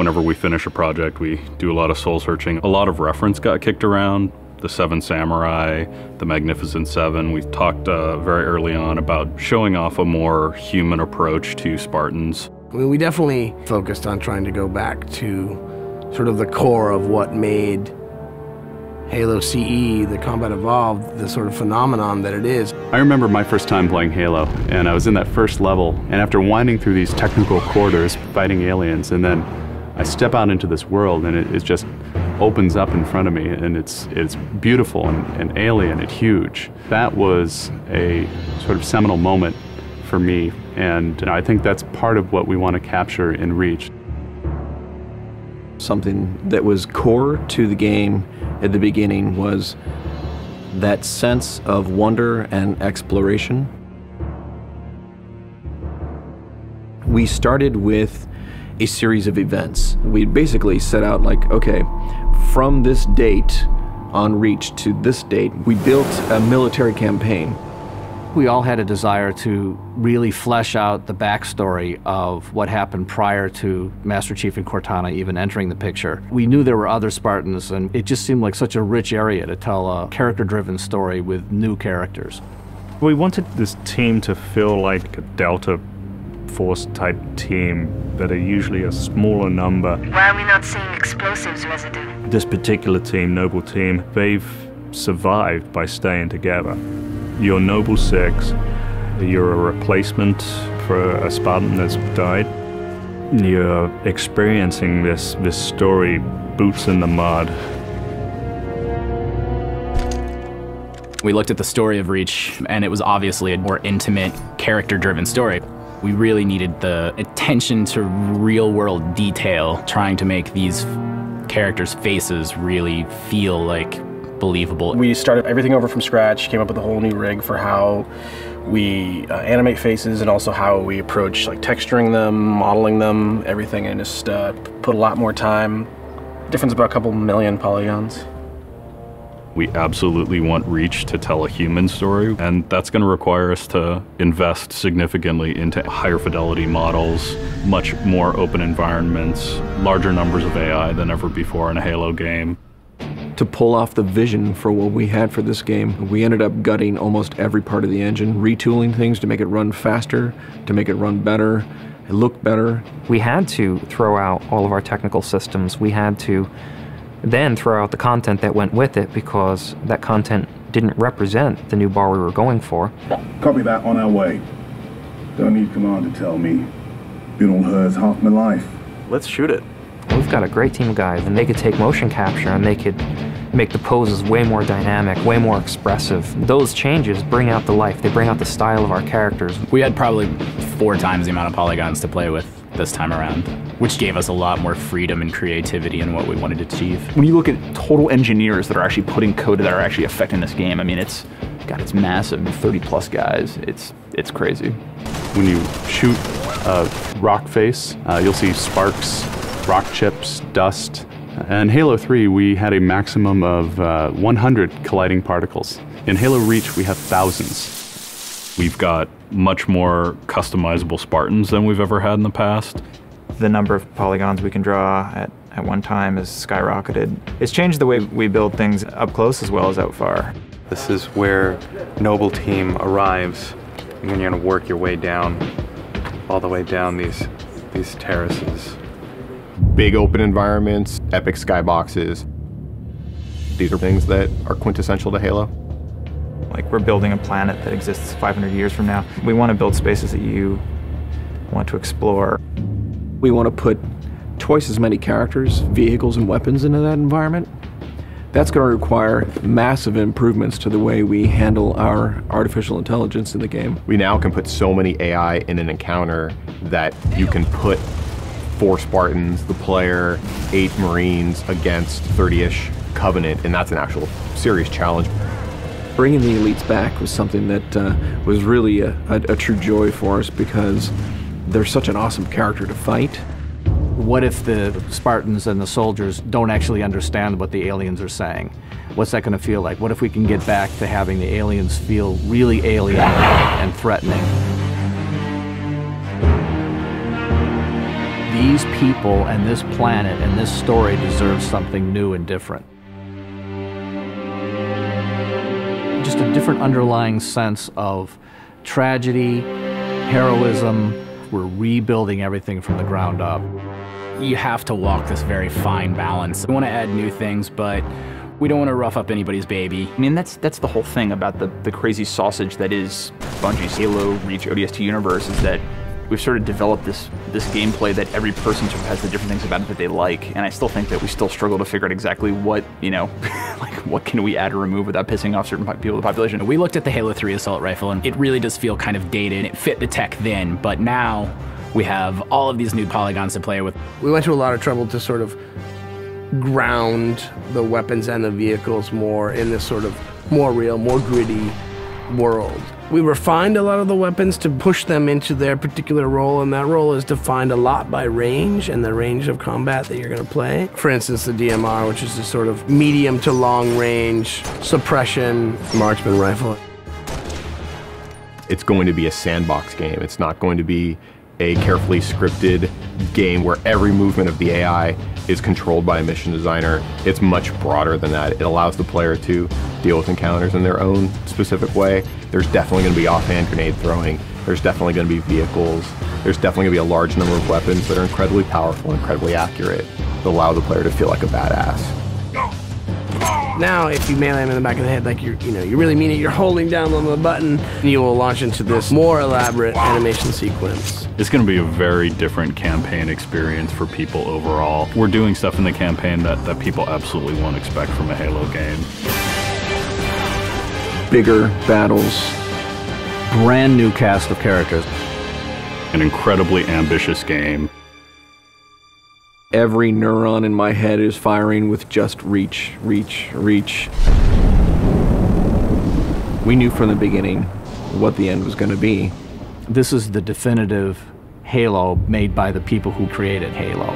Whenever we finish a project, we do a lot of soul searching. A lot of reference got kicked around. The Seven Samurai, the Magnificent Seven. We talked very early on about showing off a more human approach to Spartans. We definitely focused on trying to go back to sort of the core of what made Halo CE, the Combat Evolved, the sort of phenomenon that it is. I remember my first time playing Halo, and I was in that first level, and after winding through these technical corridors, fighting aliens, and then I step out into this world, and it just opens up in front of me, and it's beautiful and alien and huge. That was a sort of seminal moment for me, and I think that's part of what we want to capture in Reach. Something that was core to the game at the beginning was that sense of wonder and exploration. We started with a series of events. We basically set out like, okay, from this date on Reach to this date, we built a military campaign. We all had a desire to really flesh out the backstory of what happened prior to Master Chief and Cortana even entering the picture. We knew there were other Spartans, and it just seemed like such a rich area to tell a character-driven story with new characters. We wanted this team to feel like a Delta Force type team that are usually a smaller number. Why are we not seeing explosives residue? This particular team, Noble Team, they've survived by staying together. You're Noble 6, you're a replacement for a Spartan that's died. You're experiencing this story, boots in the mud. We looked at the story of Reach, and it was obviously a more intimate, character-driven story. We really needed the attention to real-world detail, trying to make these characters' faces really feel like believable. We started everything over from scratch, came up with a whole new rig for how we animate faces and also how we approach like texturing them, modeling them, everything, and just put a lot more time. Difference about a couple million polygons. We absolutely want Reach to tell a human story, and that's going to require us to invest significantly into higher fidelity models, much more open environments, larger numbers of AI than ever before in a Halo game. To pull off the vision for what we had for this game, we ended up gutting almost every part of the engine, retooling things to make it run faster, to make it run better, it look better. We had to throw out all of our technical systems. We had to then throw out the content that went with it because that content didn't represent the new bar we were going for. Copy that, on our way. Don't need command to tell me. Been all hers half my life. Let's shoot it. We've got a great team of guys, and they could take motion capture and they could make the poses way more dynamic, way more expressive. Those changes bring out the life, they bring out the style of our characters. We had probably 4 times the amount of polygons to play with this time around, which gave us a lot more freedom and creativity in what we wanted to achieve. When you look at total engineers that are actually putting code that are actually affecting this game, I mean, it's massive, 30+ guys. It's crazy. When you shoot a rock face, you'll see sparks, rock chips, dust. In Halo 3, we had a maximum of 100 colliding particles. In Halo Reach, we have thousands. We've got much more customizable Spartans than we've ever had in the past. The number of polygons we can draw at one time has skyrocketed. It's changed the way we build things up close as well as out far. This is where Noble Team arrives, and then you're going to work your way down, all the way down these terraces. Big open environments, epic skyboxes. These are things that are quintessential to Halo. Like, we're building a planet that exists 500 years from now. We want to build spaces that you want to explore. We want to put twice as many characters, vehicles, and weapons into that environment. That's going to require massive improvements to the way we handle our artificial intelligence in the game. We now can put so many AI in an encounter that you can put 4 Spartans, the player, 8 Marines against 30-ish Covenant, and that's an actual serious challenge. Bringing the elites back was something that was really a true joy for us because they're such an awesome character to fight. What if the Spartans and the soldiers don't actually understand what the aliens are saying? What's that going to feel like? What if we can get back to having the aliens feel really alien and threatening? these people and this planet and this story deserve something new and different. Just a different underlying sense of tragedy, heroism. We're rebuilding everything from the ground up. You have to walk this very fine balance. We want to add new things, but we don't want to rough up anybody's baby. I mean, that's the whole thing about the crazy sausage that is Bungie's Halo Reach ODST universe, is that we've sort of developed this gameplay that every person sort of has the different things about it that they like, and I still think that we still struggle to figure out exactly what, you know, like what can we add or remove without pissing off certain people of the population. We looked at the Halo 3 assault rifle, and it really does feel kind of dated. It fit the tech then, but now we have all of these new polygons to play with. We went to a lot of trouble to sort of ground the weapons and the vehicles more in this sort of more real, more gritty world. We refined a lot of the weapons to push them into their particular role, and that role is defined a lot by range and the range of combat that you're going to play. For instance, the DMR, which is a sort of medium to long range suppression marksman rifle. It's going to be a sandbox game. It's not going to be a carefully scripted game where every movement of the AI is controlled by a mission designer. It's much broader than that. It allows the player to deal with encounters in their own specific way. There's definitely going to be offhand grenade throwing. There's definitely going to be vehicles. There's definitely going to be a large number of weapons that are incredibly powerful, incredibly accurate, that allow the player to feel like a badass. Now, if you melee him in the back of the head like you really mean it, you're holding down on the button, you will launch into this more elaborate animation sequence. It's going to be a very different campaign experience for people overall. We're doing stuff in the campaign that people absolutely won't expect from a Halo game. Bigger battles, brand new cast of characters. An incredibly ambitious game. Every neuron in my head is firing with just reach, reach, reach. We knew from the beginning what the end was going to be. This is the definitive Halo made by the people who created Halo.